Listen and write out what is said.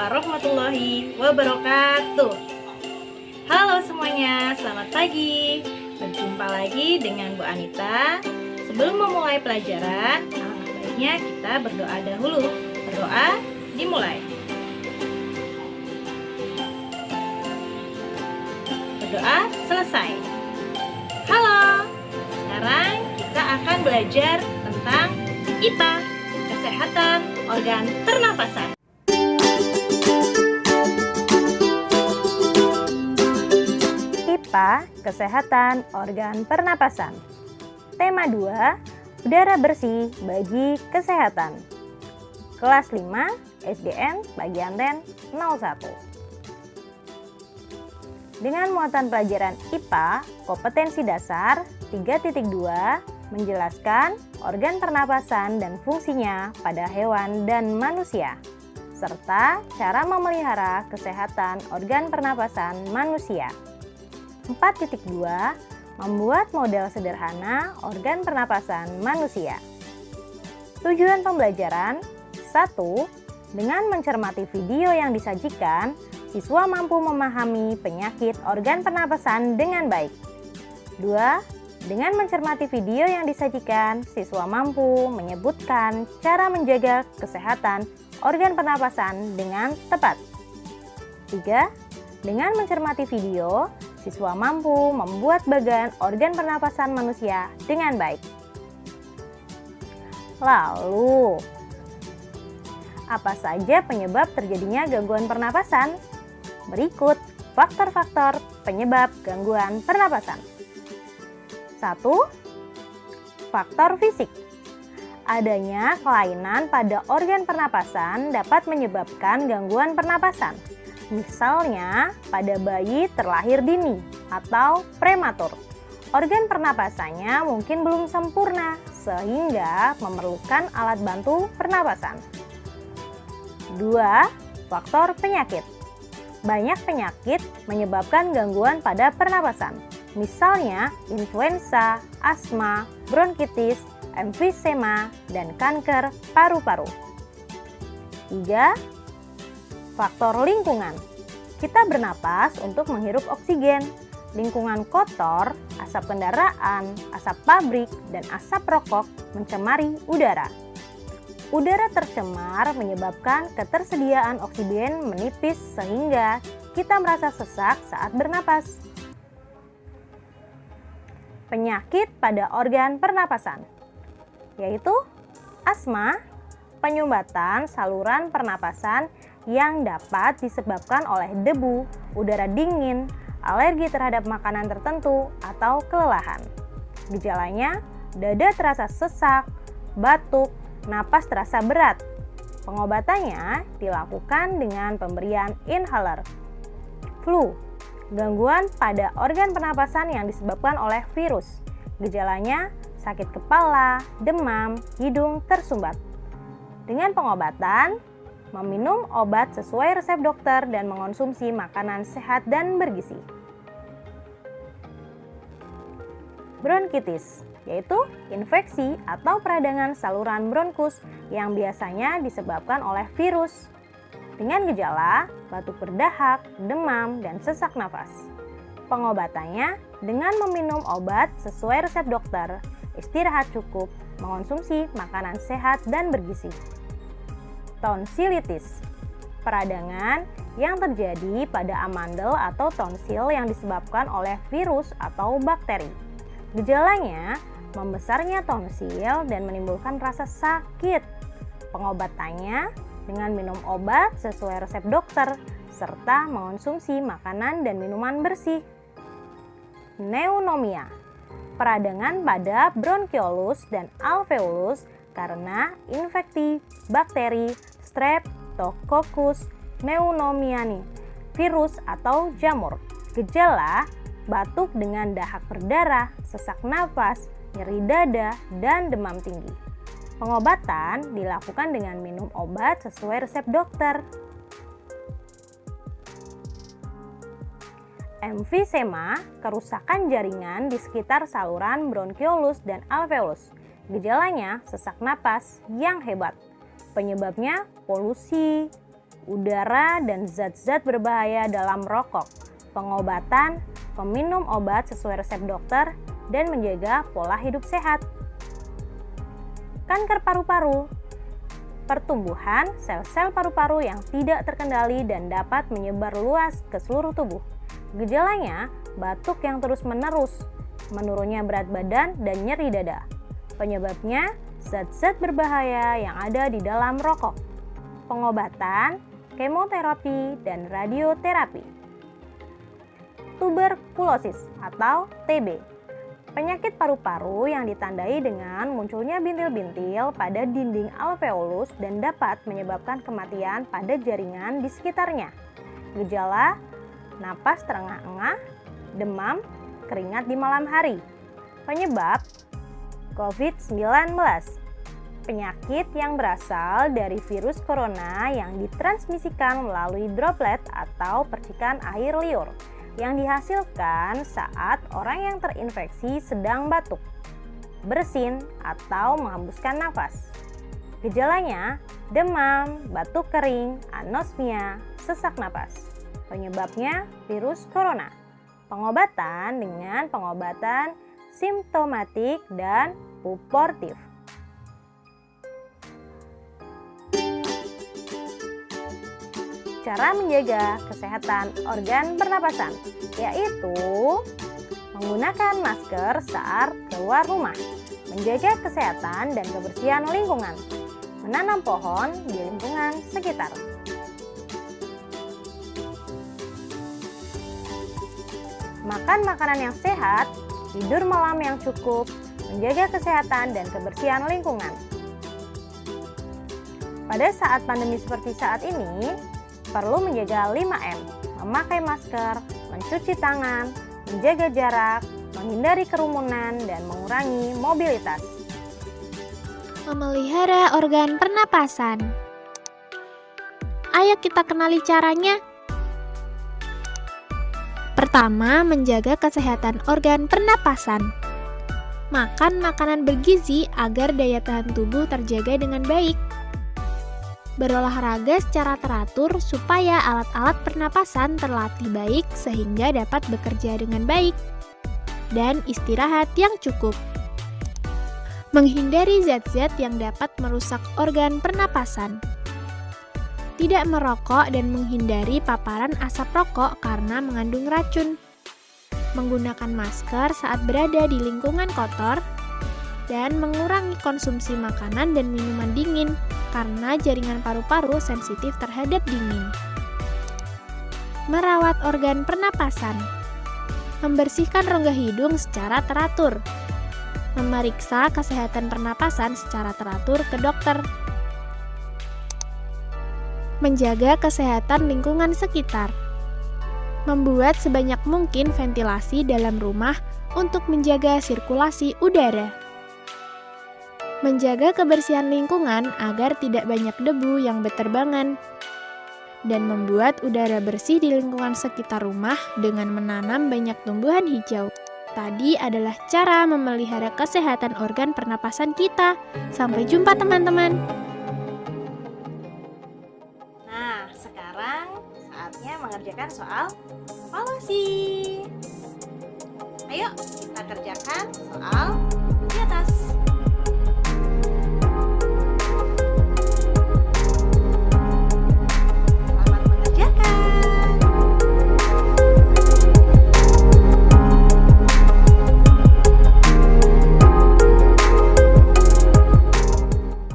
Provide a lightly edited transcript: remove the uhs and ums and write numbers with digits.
warahmatullahi wabarakatuh. Halo semuanya, selamat pagi. Berjumpa lagi dengan Bu Anita. Sebelum memulai pelajaran, alangkah baiknya kita berdoa dahulu. Berdoa dimulai. Berdoa selesai. Halo, sekarang kita akan belajar tentang IPA, kesehatan organ pernapasan. IPA, kesehatan organ pernapasan. Tema 2, udara bersih bagi kesehatan. Kelas 5, SDN, bagian TEN 01. Dengan muatan pelajaran IPA, kompetensi dasar 3.2 menjelaskan organ pernapasan dan fungsinya pada hewan dan manusia, serta cara memelihara kesehatan organ pernapasan manusia. 4.2 membuat model sederhana organ pernapasan manusia. Tujuan pembelajaran: 1. Dengan mencermati video yang disajikan, siswa mampu memahami penyakit organ pernapasan dengan baik. 2. Dengan mencermati video yang disajikan, siswa mampu menyebutkan cara menjaga kesehatan organ pernapasan dengan tepat. 3. Dengan mencermati video, siswa mampu membuat bagan organ pernapasan manusia dengan baik. Lalu, apa saja penyebab terjadinya gangguan pernapasan? Berikut faktor-faktor penyebab gangguan pernapasan. 1. Faktor fisik. Adanya kelainan pada organ pernapasan dapat menyebabkan gangguan pernapasan. Misalnya, pada bayi terlahir dini atau prematur, organ pernapasannya mungkin belum sempurna sehingga memerlukan alat bantu pernapasan. 2. Faktor penyakit. Banyak penyakit menyebabkan gangguan pada pernapasan, misalnya influenza, asma, bronkitis, emfisema, dan kanker paru-paru. 3. Faktor lingkungan. Kita bernapas untuk menghirup oksigen. Lingkungan kotor, asap kendaraan, asap pabrik, dan asap rokok mencemari udara. Udara tercemar menyebabkan ketersediaan oksigen menipis sehingga kita merasa sesak saat bernapas. Penyakit pada organ pernapasan, yaitu asma, penyumbatan saluran pernapasan yang dapat disebabkan oleh debu, udara dingin, alergi terhadap makanan tertentu, atau kelelahan. Gejalanya, dada terasa sesak, batuk, napas terasa berat. Pengobatannya dilakukan dengan pemberian inhaler. Flu, gangguan pada organ pernapasan yang disebabkan oleh virus. Gejalanya sakit kepala, demam, hidung tersumbat. Dengan pengobatan, meminum obat sesuai resep dokter dan mengonsumsi makanan sehat dan bergizi. Bronkitis, yaitu infeksi atau peradangan saluran bronkus yang biasanya disebabkan oleh virus. Dengan gejala batuk berdahak, demam, dan sesak nafas. Pengobatannya dengan meminum obat sesuai resep dokter, istirahat cukup, mengonsumsi makanan sehat dan bergizi. Tonsilitis, peradangan yang terjadi pada amandel atau tonsil yang disebabkan oleh virus atau bakteri. Gejalanya membesarnya tonsil dan menimbulkan rasa sakit. Pengobatannya dengan minum obat sesuai resep dokter serta mengonsumsi makanan dan minuman bersih. Pneumonia, peradangan pada bronkiolus dan alveolus karena infeksi bakteri Streptococcus pneumoniae, virus atau jamur. Gejala batuk dengan dahak berdarah, sesak napas, nyeri dada, dan demam tinggi. Pengobatan dilakukan dengan minum obat sesuai resep dokter. Emfisema, kerusakan jaringan di sekitar saluran bronkiolus dan alveolus. Gejalanya sesak napas yang hebat. Penyebabnya polusi udara, dan zat-zat berbahaya dalam rokok, pengobatan, meminum obat sesuai resep dokter, dan menjaga pola hidup sehat. Kanker paru-paru, pertumbuhan sel-sel paru-paru yang tidak terkendali dan dapat menyebar luas ke seluruh tubuh. Gejalanya, batuk yang terus-menerus, menurunnya berat badan, dan nyeri dada. Penyebabnya, zat-zat berbahaya yang ada di dalam rokok. Pengobatan, kemoterapi, dan radioterapi. Tuberkulosis atau TB. Penyakit paru-paru yang ditandai dengan munculnya bintil-bintil pada dinding alveolus dan dapat menyebabkan kematian pada jaringan di sekitarnya. Gejala, napas terengah-engah, demam, keringat di malam hari. Penyebab, COVID-19. Penyakit yang berasal dari virus corona yang ditransmisikan melalui droplet atau percikan air liur yang dihasilkan saat orang yang terinfeksi sedang batuk, bersin, atau menghembuskan nafas. Gejalanya, demam, batuk kering, anosmia, sesak napas. Penyebabnya virus corona. Pengobatan dengan pengobatan simptomatik dan suportif. Cara menjaga kesehatan organ pernapasan, yaitu menggunakan masker saat keluar rumah, menjaga kesehatan dan kebersihan lingkungan, menanam pohon di lingkungan sekitar. Makan makanan yang sehat, tidur malam yang cukup, menjaga kesehatan dan kebersihan lingkungan. Pada saat pandemi seperti saat ini, perlu menjaga 5M, memakai masker, mencuci tangan, menjaga jarak, menghindari kerumunan, dan mengurangi mobilitas. Memelihara organ pernapasan. Ayo kita kenali caranya. Pertama, menjaga kesehatan organ pernapasan. Makan makanan bergizi agar daya tahan tubuh terjaga dengan baik. Berolahraga secara teratur supaya alat-alat pernapasan terlatih baik sehingga dapat bekerja dengan baik. Dan istirahat yang cukup. Menghindari zat-zat yang dapat merusak organ pernapasan. Tidak merokok dan menghindari paparan asap rokok karena mengandung racun. Menggunakan masker saat berada di lingkungan kotor. Dan mengurangi konsumsi makanan dan minuman dingin karena jaringan paru-paru sensitif terhadap dingin. Merawat organ pernapasan. Membersihkan rongga hidung secara teratur. Memeriksa kesehatan pernapasan secara teratur ke dokter. Menjaga kesehatan lingkungan sekitar. Membuat sebanyak mungkin ventilasi dalam rumah untuk menjaga sirkulasi udara. Menjaga kebersihan lingkungan agar tidak banyak debu yang berterbangan. Dan membuat udara bersih di lingkungan sekitar rumah dengan menanam banyak tumbuhan hijau. Tadi adalah cara memelihara kesehatan organ pernapasan kita. Sampai jumpa teman-teman. Nah, sekarang saatnya mengerjakan soal evaluasi. Ayo kita kerjakan